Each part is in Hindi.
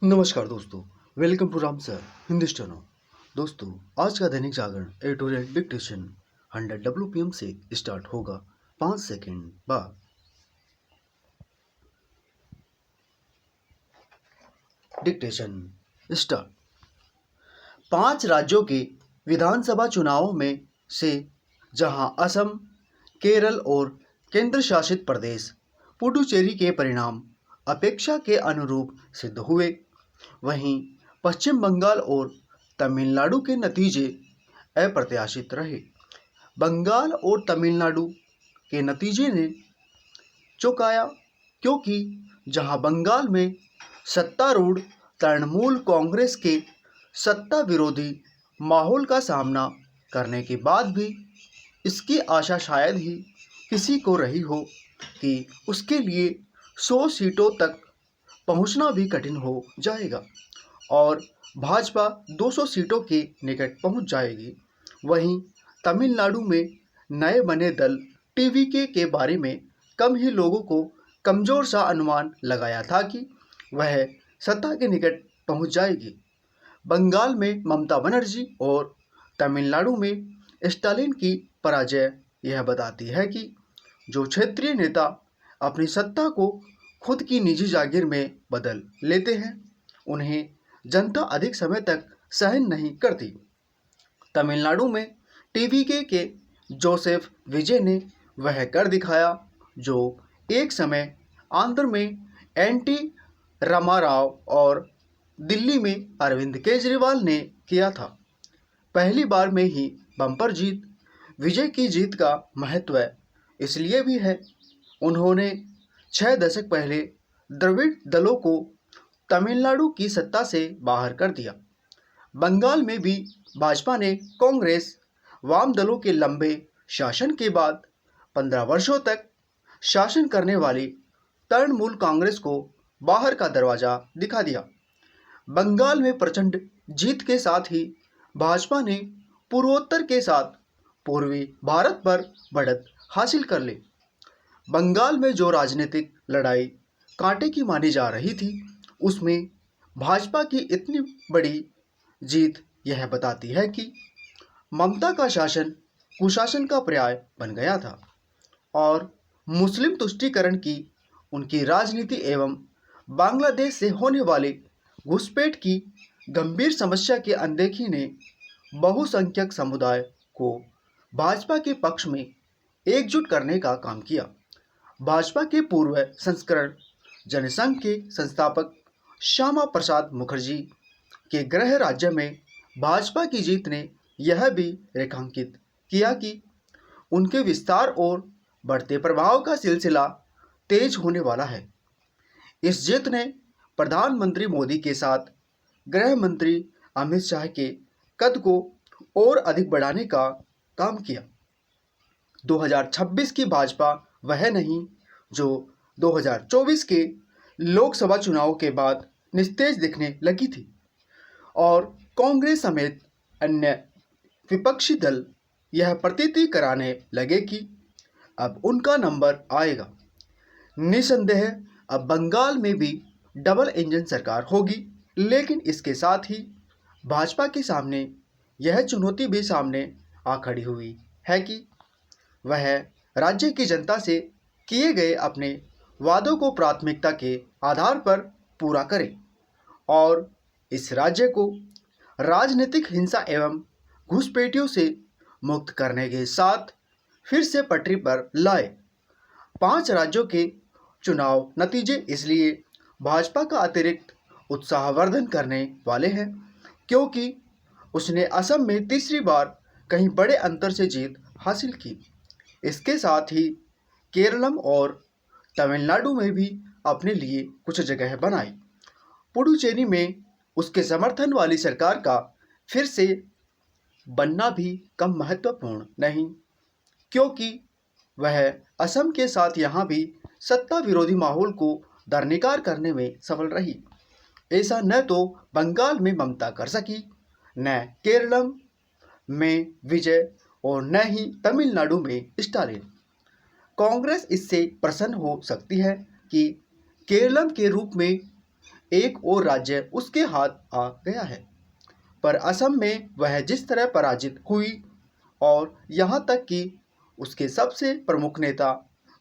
नमस्कार दोस्तों, welcome to Ram sir Hindustan. दोस्तों, आज का Dainik Jagran editorial dictation 100 WPM से स्टार्ट होगा 5 सेकंड बाद। Dictation start. 5 राज्यों के विधानसभा चुनावों में से जहां असम, केरल और केंद्र शासित प्रदेश पुडुचेरी के परिणाम अपेक्षा के अनुरूप सिद्ध हुए, वहीं पश्चिम बंगाल और तमिलनाडु के नतीजे अप्रत्याशित रहे। बंगाल और तमिलनाडु के नतीजे ने चौंकाया, क्योंकि जहां बंगाल में सत्तारूढ़ तृणमूल कांग्रेस के सत्ता विरोधी माहौल का सामना करने के बाद भी इसकी आशा शायद ही किसी को रही हो कि उसके लिए 100 सीटों तक पहुंचना भी कठिन हो जाएगा और भाजपा 200 सीटों के निकट पहुंच जाएगी। वहीं तमिलनाडु में नए बने दल टीवीके के बारे में कम ही लोगों को कमजोर सा अनुमान लगाया था कि वह सत्ता के निकट पहुंच जाएगी। बंगाल में ममता बनर्जी और तमिलनाडु में स्टालिन की पराजय यह बताती है कि जो क्षेत्रीय नेता अपनी सत्ता को खुद की निजी जागीर में बदल लेते हैं, उन्हें जनता अधिक समय तक सहन नहीं करती। तमिलनाडु में टीवीके के जोसेफ विजय ने वह कर दिखाया जो एक समय आंध्र में एनटी रामाराव और दिल्ली में अरविंद केजरीवाल ने किया था। पहली बार में ही बम्पर जीत। विजय की जीत का महत्व इसलिए भी है, उन्होंने 6 दशक पहले द्रविड़ दलों को तमिलनाडु की सत्ता से बाहर कर दिया। बंगाल में भी भाजपा ने कांग्रेस वाम दलों के लंबे शासन के बाद 15 वर्षों तक शासन करने वाली तृणमूल कांग्रेस को बाहर का दरवाजा दिखा दिया। बंगाल में प्रचंड जीत के साथ ही भाजपा ने पूर्वोत्तर के साथ पूर्वी भारत पर बढ़त हासिल कर ली। बंगाल में जो राजनीतिक लड़ाई कांटे की मानी जा रही थी, उसमें भाजपा की इतनी बड़ी जीत यह बताती है कि ममता का शासन कुशासन का पर्याय बन गया था और मुस्लिम तुष्टीकरण की उनकी राजनीति एवं बांग्लादेश से होने वाली घुसपैठ की गंभीर समस्या की अनदेखी ने बहुसंख्यक समुदाय को भाजपा के पक्ष में एकजुट करने का काम किया। भाजपा के पूर्व संस्करण जनसंघ के संस्थापक श्यामा प्रसाद मुखर्जी के गृह राज्य में भाजपा की जीत ने यह भी रेखांकित किया कि उनके विस्तार और बढ़ते प्रभाव का सिलसिला तेज होने वाला है। इस जीत ने प्रधानमंत्री मोदी के साथ गृह मंत्री अमित शाह के कद को और अधिक बढ़ाने का काम किया। 2026 की भाजपा वह नहीं जो 2024 के लोकसभा चुनाव के बाद निस्तेज दिखने लगी थी और कांग्रेस समेत अन्य विपक्षी दल यह प्रतीति कराने लगे कि अब उनका नंबर आएगा। निसंदेह अब बंगाल में भी डबल इंजन सरकार होगी, लेकिन इसके साथ ही भाजपा के सामने यह चुनौती भी सामने आ खड़ी हुई है कि वह राज्य की जनता से किए गए अपने वादों को प्राथमिकता के आधार पर पूरा करे और इस राज्य को राजनीतिक हिंसा एवं घुसपैठियों से मुक्त करने के साथ फिर से पटरी पर लाए। 5 राज्यों के चुनाव नतीजे इसलिए भाजपा का अतिरिक्त उत्साहवर्धन करने वाले हैं, क्योंकि उसने असम में तीसरी बार कहीं बड़े अंतर से जीत हासिल की। इसके साथ ही केरलम और तमिलनाडु में भी अपने लिए कुछ जगह बनाई। पुडुचेरी में उसके समर्थन वाली सरकार का फिर से बनना भी कम महत्वपूर्ण नहीं, क्योंकि वह असम के साथ यहाँ भी सत्ता विरोधी माहौल को दरकिनार करने में सफल रही। ऐसा न तो बंगाल में ममता कर सकी, न केरलम में विजय और न ही तमिलनाडु में स्टालिन। कांग्रेस इससे प्रसन्न हो सकती है कि केरलम के रूप में एक और राज्य उसके हाथ आ गया है। पर असम में वह जिस तरह पराजित हुई और यहाँ तक कि उसके सबसे प्रमुख नेता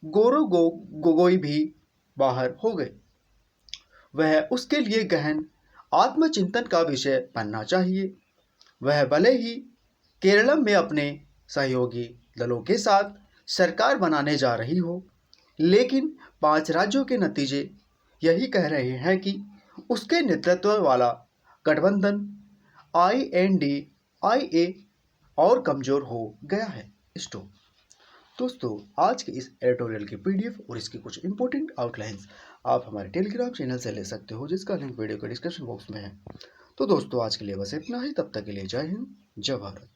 गोगोई भी बाहर हो गए, वह उसके लिए गहन आत्मचिंतन का विषय बनना चाहिए। वह भले ही केरलम में अपने सहयोगी दलों के साथ सरकार बनाने जा रही हो, लेकिन 5 राज्यों के नतीजे यही कह रहे हैं कि उसके नेतृत्व वाला गठबंधन INDIA और कमज़ोर हो गया है। दोस्तों, आज के इस एडिटोरियल की PDF और इसकी कुछ इंपॉर्टेंट आउटलाइंस आप हमारे टेलीग्राम चैनल से ले सकते हो, जिसका लिंक वीडियो के डिस्क्रिप्शन बॉक्स में है। तो दोस्तों, आज के लिए बस इतना ही। तब तक के लिए जय हिंद, जय भारत।